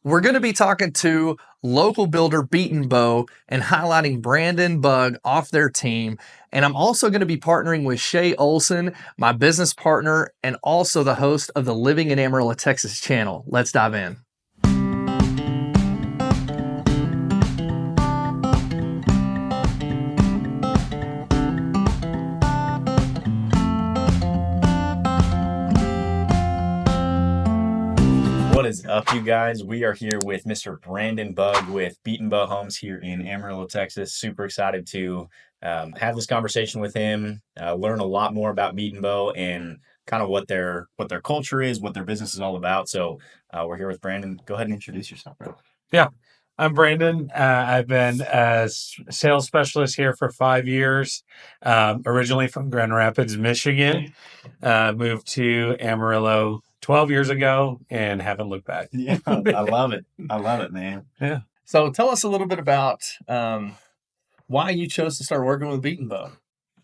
We're going to be talking to local builder Betenbough and highlighting Brandon Bugg off their team. And I'm also going to be partnering with Shay Olson, my business partner, and also the host of the Living in Amarillo, Texas channel. Let's dive in. What is up, you guys? We are here with Mr. Brandon Bugg with Betenbough Homes here in Amarillo, Texas. Super excited to have this conversation with him, learn a lot more about Betenbough and kind of what their culture is, what their business is all about. So we're here with Brandon. Go ahead and introduce yourself, bro. Yeah, I'm Brandon. I've been a sales specialist here for 5 years, originally from Grand Rapids, Michigan. Moved to Amarillo 12 years ago and haven't looked back. Yeah, I love it. I love it, man. Yeah. So tell us a little bit about why you chose to start working with Betenbough.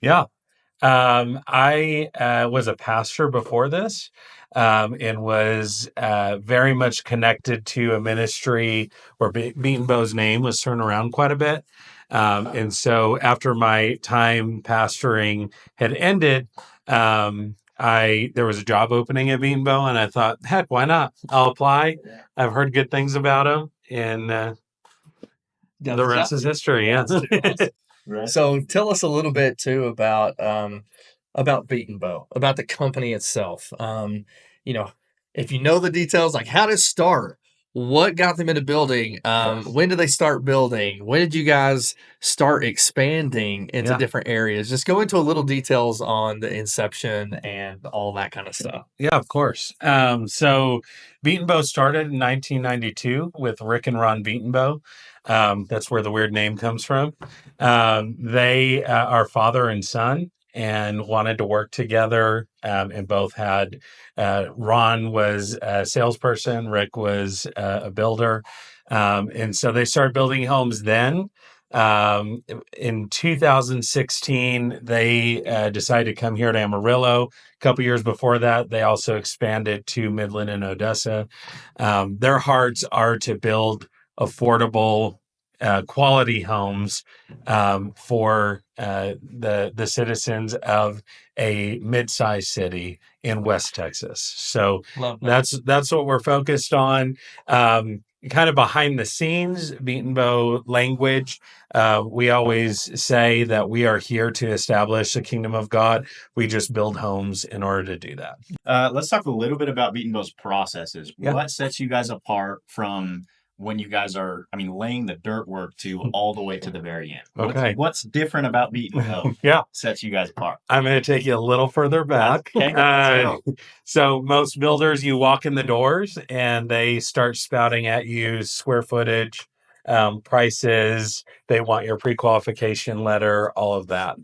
Yeah. I was a pastor before this and was very much connected to a ministry where Betenbough's name was thrown around quite a bit. And so after my time pastoring had ended, there was a job opening at Betenbough, and I thought, heck, why not? I'll apply. I've heard good things about him, and the rest is history. Yeah. Right. So tell us a little bit too about Betenbough, about the company itself. If you know the details, like how did it start? What got them into building? When did they start building? When did you guys start expanding into different areas? Just go into a little details on the inception and all that kind of stuff. Yeah, of course. So Betenbough started in 1992 with Rick and Ron Betenbough. That's where the weird name comes from. They are father and son and wanted to work together, and both had Ron was a salesperson, Rick was a builder. And so they started building homes then. In 2016, they decided to come here to Amarillo. A couple years before that, they also expanded to Midland and Odessa. Their hearts are to build affordable, quality homes for the citizens of a mid-sized city in West Texas. So that's what we're focused on. Kind of behind the scenes, Betenbough language. We always say that we are here to establish the kingdom of God. We just build homes in order to do that. Let's talk a little bit about Betenbough's processes. Yeah. What sets you guys apart from when you guys are, laying the dirt work to all the way to the very end? Okay. What's different about Betenbough Yeah. sets you guys apart? I'm going to take you a little further back. Okay. So most builders, you walk in the doors and they start spouting at you square footage, prices. They want your pre-qualification letter, all of that.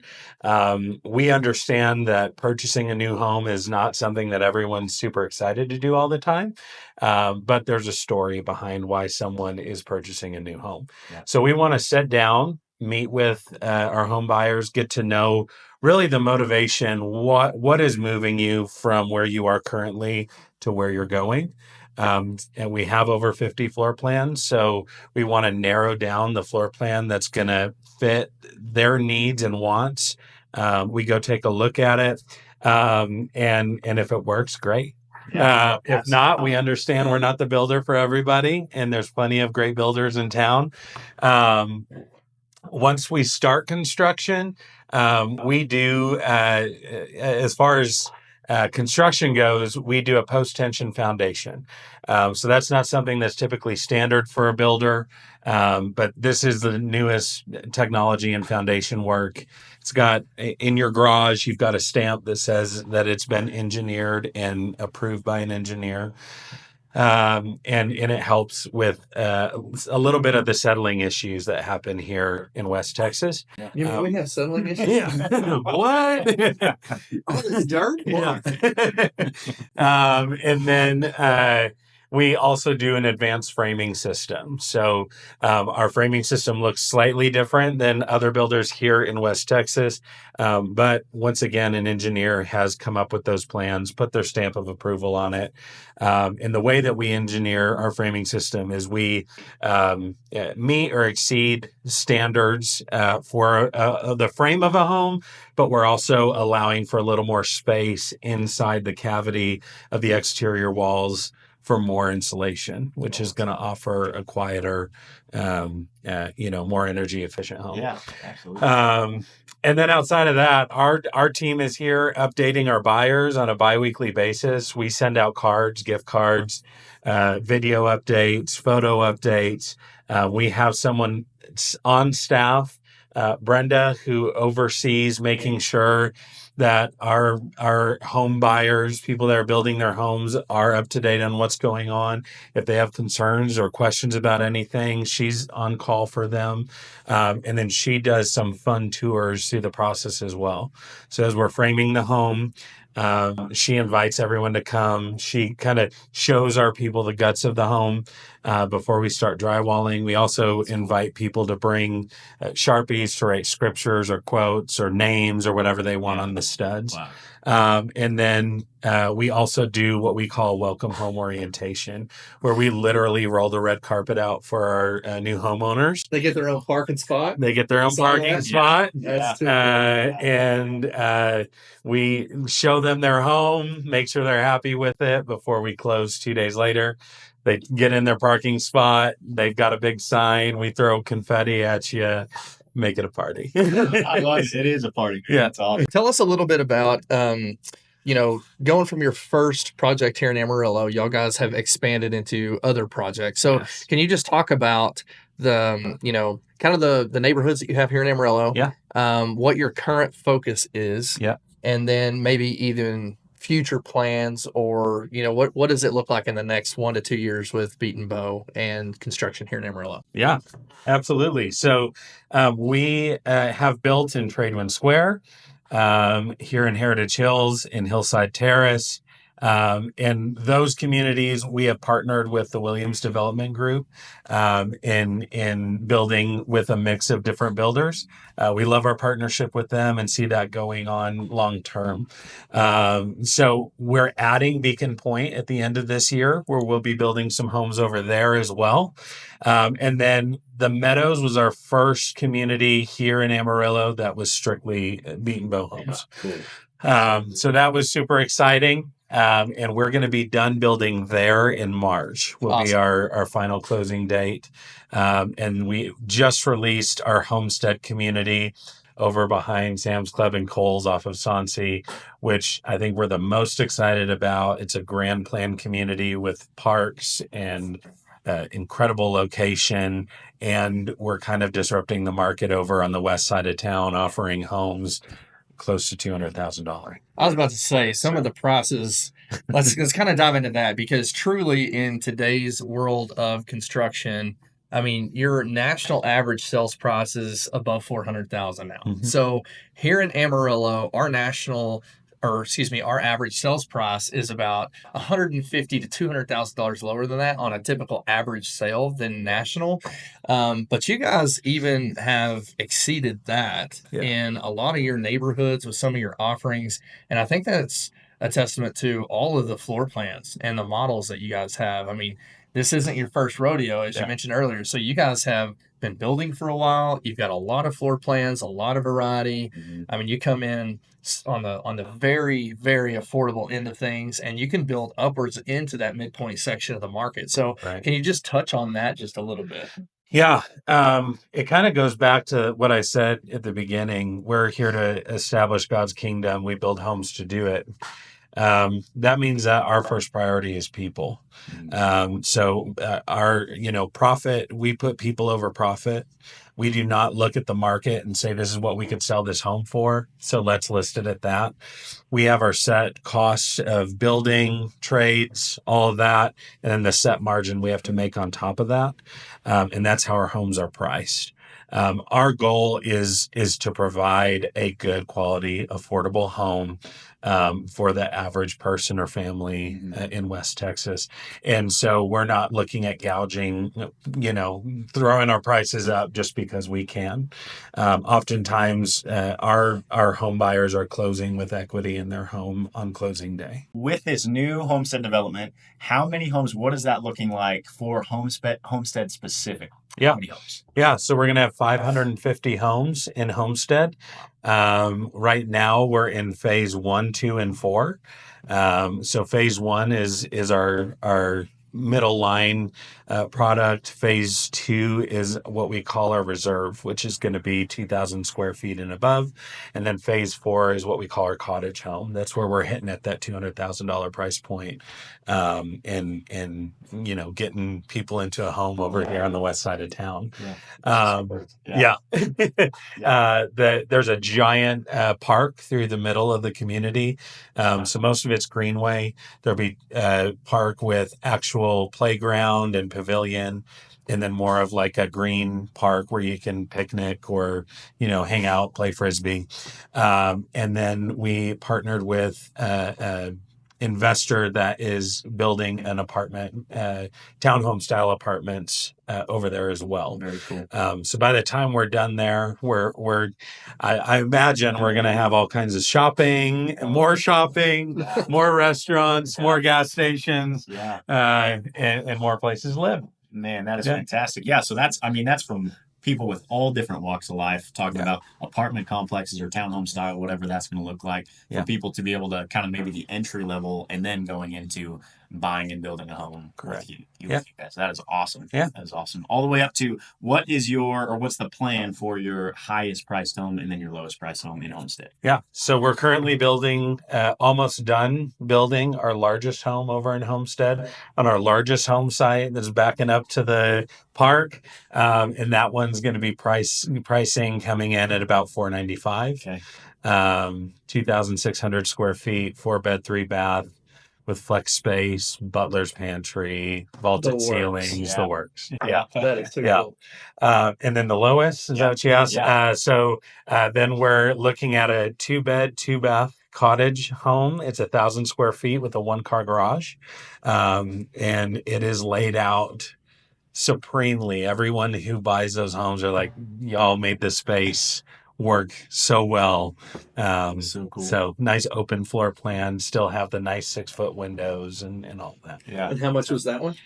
We understand that purchasing a new home is not something that everyone's super excited to do all the time. But there's a story behind why someone is purchasing a new home. Yeah. So we want to sit down, meet with our home buyers, get to know really the motivation, what is moving you from where you are currently to where you're going. And we have over 50 floor plans, so we want to narrow down the floor plan that's going to fit their needs and wants. We go take a look at it, and if it works, great. If not, we understand we're not the builder for everybody, and there's plenty of great builders in town. Once we start construction, we do, as far as construction goes, we do a post-tension foundation. So that's not something that's typically standard for a builder, but this is the newest technology in foundation work. It's got, in your garage, you've got a stamp that says that it's been engineered and approved by an engineer. And it helps with a little bit of the settling issues that happen here in West Texas. You mean we have settling issues? Yeah. What? All this dirt? Yeah. And then we also do an advanced framing system. So our framing system looks slightly different than other builders here in West Texas. But once again, an engineer has come up with those plans, put their stamp of approval on it. And the way that we engineer our framing system is we meet or exceed standards for the frame of a home, but we're also allowing for a little more space inside the cavity of the exterior walls for more insulation, which is going to offer a quieter, more energy efficient home. Yeah, absolutely. And then outside of that, our team is here updating our buyers on a biweekly basis. We send out cards, gift cards, video updates, photo updates. We have someone on staff, Brenda, who oversees making sure that our home buyers, people that are building their homes, are up to date on what's going on. If they have concerns or questions about anything, she's on call for them. And then she does some fun tours through the process as well. So as we're framing the home, she invites everyone to come. She kind of shows our people the guts of the home before we start drywalling. We also invite people to bring Sharpies to write scriptures or quotes or names or whatever they want on the studs. Wow. And then we also do what we call welcome home orientation, where we literally roll the red carpet out for our new homeowners. They get their own parking spot. They get their own Saw parking that? spot. That's too And we show them their home, make sure they're happy with it before we close 2 days later. They get in their parking spot. They've got a big sign. We throw confetti at you. Make it a party. I love it. It is a party. Yeah. That's awesome. Tell us a little bit about, going from your first project here in Amarillo, y'all guys have expanded into other projects. So Yes. can you just talk about the, kind of the neighborhoods that you have here in Amarillo? Yeah. What your current focus is. Yeah. And then maybe even future plans, or, what does it look like in the next 1 to 2 years with Betenbough and construction here in Amarillo? Yeah, absolutely. So we have built in Tradewind Square, here in Heritage Hills, in Hillside Terrace. In those communities, we have partnered with the Williams Development Group in building with a mix of different builders. We love our partnership with them and see that going on long term. So we're adding Beacon Point at the end of this year, where we'll be building some homes over there as well. And then the Meadows was our first community here in Amarillo that was strictly Betenbough Homes. Cool. So that was super exciting. And we're going to be done building there in March, will be our final closing date. And we just released our Homestead community over behind Sam's Club and Kohl's off of Sonsi, which I think we're the most excited about. It's a grand plan community with parks and incredible location. And we're kind of disrupting the market over on the west side of town, offering homes close to $200,000. I was about to say some of the prices. Let's kind of dive into that, because truly in today's world of construction, I mean, your national average sales price is above 400,000 now. Mhm. So here in Amarillo, our average sales price is about $150,000 to $200,000 lower than that on a typical average sale than national. But you guys even have exceeded that in a lot of your neighborhoods with some of your offerings. And I think that's a testament to all of the floor plans and the models that you guys have. I mean, this isn't your first rodeo, as you mentioned earlier. So you guys have been building for a while. You've got a lot of floor plans, a lot of variety. Mhm. I mean, you come in on the very, very affordable end of things, and you can build upwards into that midpoint section of the market. So can you just touch on that just a little bit? Yeah, it kind of goes back to what I said at the beginning. We're here to establish God's kingdom. We build homes to do it. That means that our first priority is people. So our profit, we put people over profit. We do not look at the market and say, this is what we could sell this home for, so let's list it at that. We have our set costs of building, trades, all of that, and then the set margin we have to make on top of that. And that's how our homes are priced. Our goal is to provide a good quality, affordable home for the average person or family in West Texas. And so we're not looking at gouging, throwing our prices up just because we can. Oftentimes, our home buyers are closing with equity in their home on closing day. With this new homestead development, how many homes? What is that looking like for homestead specific? Yeah. How many homes? Yeah, so we're going to have 550 homes in Homestead. Right now, we're in phase 1, 2, and 4. So phase 1 is our middle line product. Phase 2 is what we call our reserve, which is going to be 2,000 square feet and above. And then phase 4 is what we call our cottage home. That's where we're hitting at that $200,000 price point, and getting people into a home over here on the west side of town. Yeah. There's a giant park through the middle of the community. So most of it's greenway. There'll be a park with actual playground and pavilion, and then more of like a green park where you can picnic or, hang out, play frisbee. And then we partnered with a investor that is building an apartment, townhome style apartments over there as well. Very cool. So by the time we're done there, I imagine we're going to have all kinds of shopping, more restaurants, more gas stations, and more places to live. Man, that is fantastic. Yeah, so that's from people with all different walks of life talking about apartment complexes or townhome style, whatever that's going to look like, for people to be able to kind of maybe the entry level and then going into buying and building a home with you guys. That is awesome. Yeah. That is awesome. All the way up to what's the plan for your highest priced home and then your lowest priced home in Homestead? Yeah. So we're currently building, almost done building our largest home over in Homestead on our largest home site that's backing up to the park. And that one's going to be pricing coming in at about $495. Okay. 2,600 square feet, 4-bed, 3-bath. With flex space, butler's pantry, vaulted ceilings, the works. Yeah, that is too cool. And then the lowest, is that what you asked? Yeah. Then we're looking at a 2-bed, 2-bath cottage home. It's 1,000 square feet with a 1-car garage. And it is laid out supremely. Everyone who buys those homes are like, y'all made this space work so well. So cool. So nice open floor plan, still have the nice 6-foot windows and all that. Yeah. And how much was that one?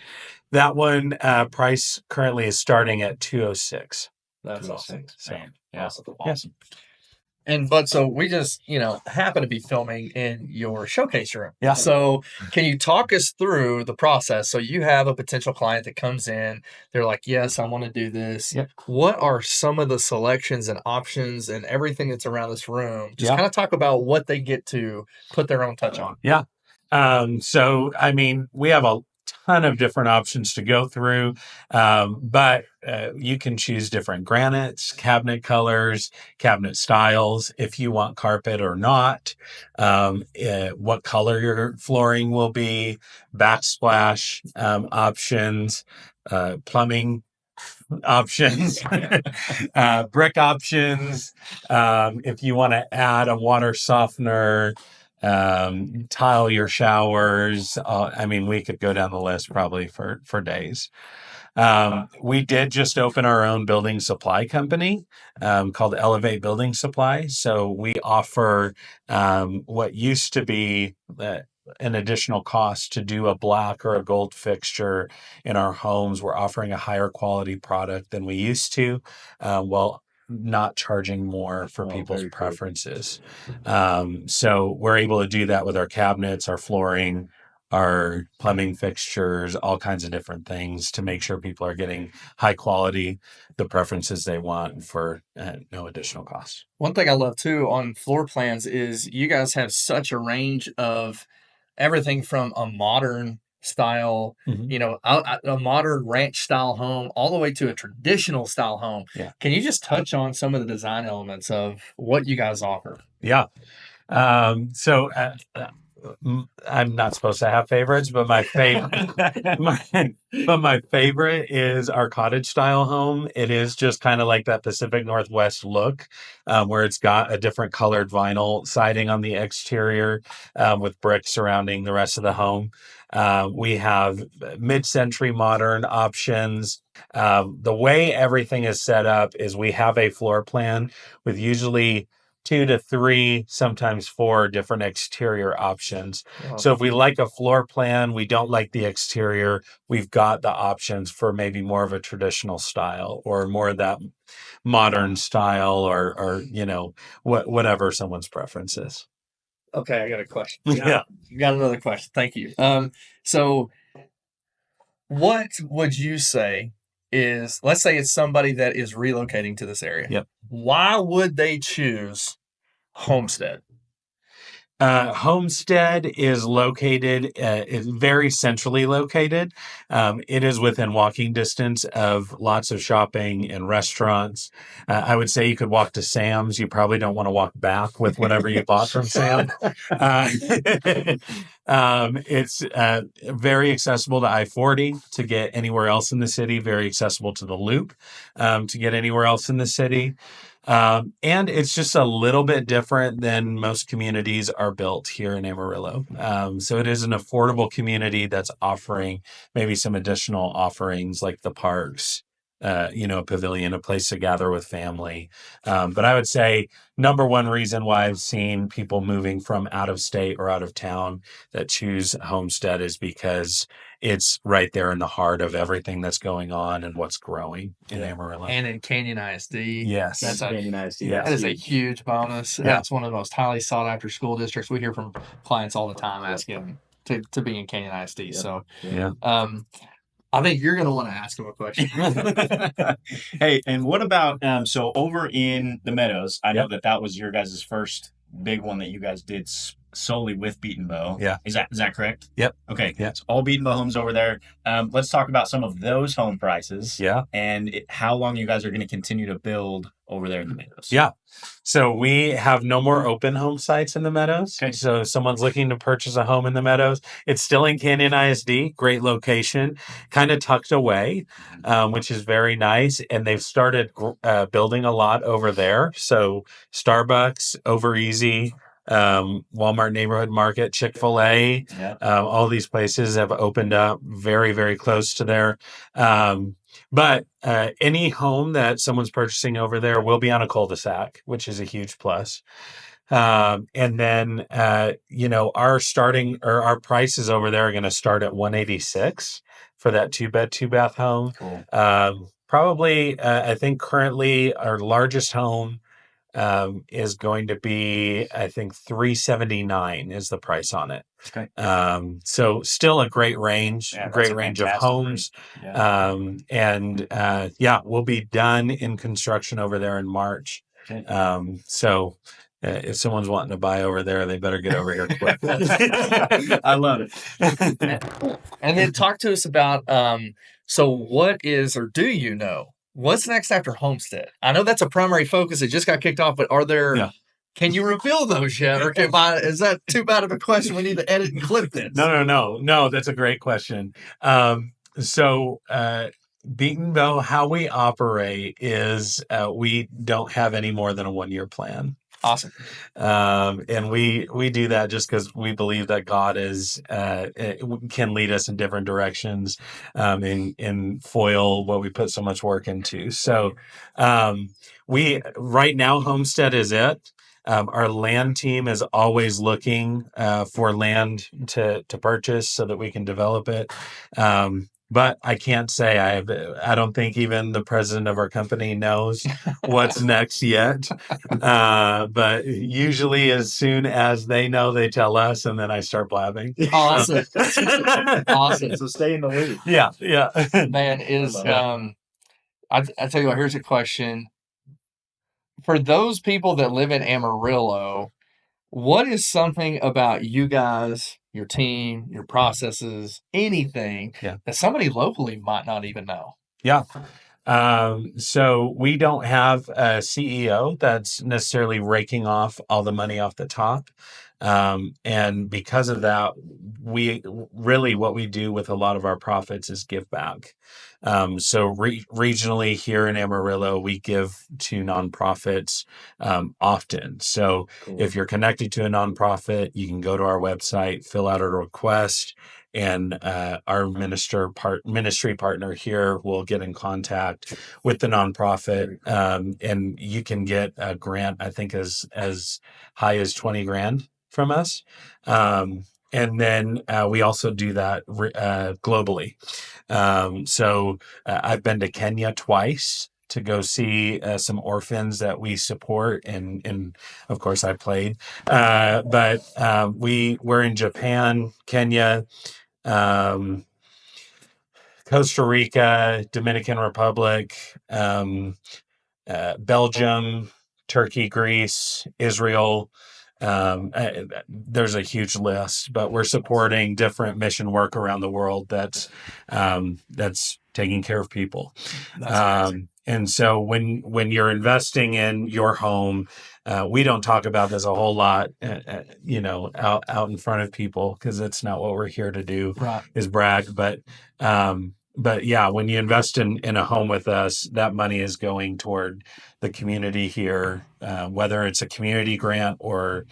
That one price currently is starting at $206. That's awesome. So, Awesome. And so we just, happen to be filming in your showcase room. Yeah. So can you talk us through the process? So you have a potential client that comes in, they're like, yes, I want to do this. Yep. What are some of the selections and options and everything that's around this room? Just kind of talk about what they get to put their own touch on. Yeah. So, we have a ton of different options to go through, but you can choose different granites, cabinet colors, cabinet styles, if you want carpet or not, what color your flooring will be, backsplash options, plumbing options, brick options, if you want to add a water softener, tile your showers. We could go down the list probably for days. We did just open our own building supply company called Elevate Building Supply. So we offer what used to be an additional cost to do a black or a gold fixture in our homes. We're offering a higher quality product than we used to, while not charging more for people's preferences. So we're able to do that with our cabinets, our flooring, our plumbing fixtures, all kinds of different things to make sure people are getting high quality, the preferences they want for no additional cost. One thing I love too on floor plans is you guys have such a range of everything from a modern style, a modern ranch style home, all the way to a traditional style home. Yeah. Can you just touch on some of the design elements of what you guys offer? Yeah. So I'm not supposed to have favorites, but my favorite, my favorite is our cottage style home. It is just kind of like that Pacific Northwest look, where it's got a different colored vinyl siding on the exterior, with brick surrounding the rest of the home. We have mid-century modern options. The way everything is set up is we have a floor plan with usually 2 to 3, sometimes 4 different exterior options. Wow. So if we like a floor plan, we don't like the exterior, we've got the options for maybe more of a traditional style or more of that modern style or whatever someone's preference is. Okay, I got a question. Yeah. Got another question. Thank you. So what would you say is, let's say it's somebody that is relocating to this area. Yep. Why would they choose Homestead? Homestead is located, is very centrally located. It is within walking distance of lots of shopping and restaurants. I would say you could walk to Sam's. You probably don't want to walk back with whatever you bought from Sam's. It's very accessible to I-40 to get anywhere else in the city, very accessible to the Loop to get anywhere else in the city. And it's just a little bit different than most communities are built here in Amarillo. So it is an affordable community that's offering maybe some additional offerings like the parks, a pavilion, a place to gather with family. But I would say number one reason why I've seen people moving from out of state or out of town that choose Homestead is because it's right there in the heart of everything that's going on and what's growing in Amarillo. And in Canyon ISD. Yes. That's a, Canyon ISD, Yeah. that is a huge bonus. Yeah. That's one of the most highly sought after school districts. We hear from clients all the time asking to be in Canyon ISD. So Yeah. I think you're going to want to ask them a question. Hey, and what about so over in the Meadows? I know Yep. that was your guys' first big one that you guys did solely with Betenbough. Yeah. Is that correct? Yep. Okay. Yeah. It's all Betenbough homes over there. Let's talk about some of those home prices. Yeah. And how long you guys are going to continue to build over there in the Meadows. Yeah. So we have no more open home sites in the Meadows. Okay. So if someone's looking to purchase a home in the Meadows, it's still in Canyon ISD, great location, kind of tucked away, which is very nice. And they've started building a lot over there. So Starbucks, Over Easy, Walmart Neighborhood Market, Chick-fil-A, all these places have opened up very, very close to there. But any home that someone's purchasing over there will be on a cul-de-sac, which is a huge plus. And then, our prices over there are going to start at $186 for that 2-bed, 2-bath home. Cool. Probably, I think currently our largest home is going to be, I think $379 is the price on it. Okay. So still a great range, Yeah, that's great a range of fantastic homes. range. Yeah. We'll be done in construction over there in March. Okay. If someone's wanting to buy over there, they better get over here quick. I love it. And then talk to us about, so what is, or do you know, what's next after Homestead? I know that's a primary focus. It just got kicked off, but are there, can you reveal those yet? Or is that too bad of a question? We need to edit and clip this. No, that's a great question. Betenbough, how we operate is we don't have any more than a 1-year plan. Awesome. And we do that just because we believe that God can lead us in different directions, and foil what we put so much work into. So, right now, Homestead is it. Our land team is always looking for land to purchase so that we can develop it. But I can't say I don't think even the president of our company knows what's next yet. But usually as soon as they know, they tell us, and then I start blabbing. Awesome. Awesome. So stay in the loop. Yeah. Man, I tell you what, here's a question. For those people that live in Amarillo, what is something about you guys, your team, your processes, anything that somebody locally might not even know? Yeah. So we don't have a CEO that's necessarily raking off all the money off the top. And because of that, we really, what we do with a lot of our profits is give back. So regionally here in Amarillo, we give to nonprofits often. So if you're connected to a nonprofit, you can go to our website, fill out a request, and our ministry partner here will get in contact with the nonprofit, and you can get a grant, I think as high as 20 grand from us. And then we also do that globally. So I've been to Kenya twice to go see some orphans that we support, and of course I played. But we're in Japan, Kenya, um, Costa Rica, Dominican Republic, Belgium, Turkey, Greece, Israel. There's a huge list, but we're supporting different mission work around the world that's taking care of people. And so when you're investing in your home, we don't talk about this a whole lot, out in front of people, because it's not what we're here to do, is brag. But yeah, when you invest in a home with us, that money is going toward the community here, whether it's a community grant or,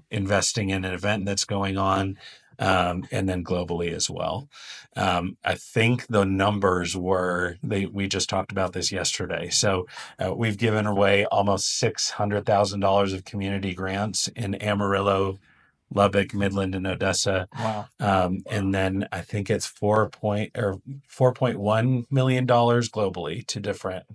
investing in an event that's going on, and then globally as well. I think the numbers we just talked about this yesterday. So we've given away almost $600,000 of community grants in Amarillo, Lubbock, Midland, and Odessa. Wow. And then I think it's $4.1 million globally to different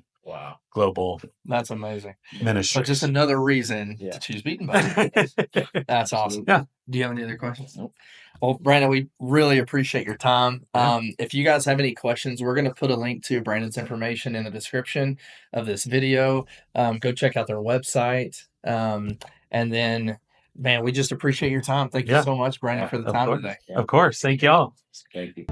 global That's amazing. ministries. So just another reason to choose Betenbough. That's awesome. Yeah. Do you have any other questions? Nope. Well, Brandon, we really appreciate your time. Yeah. If you guys have any questions, we're going to put a link to Brandon's information in the description of this video. Go check out their website. And then, man, we just appreciate your time. Thank you so much, Brandon, for the time today. Of course. Thank y'all. Thank you.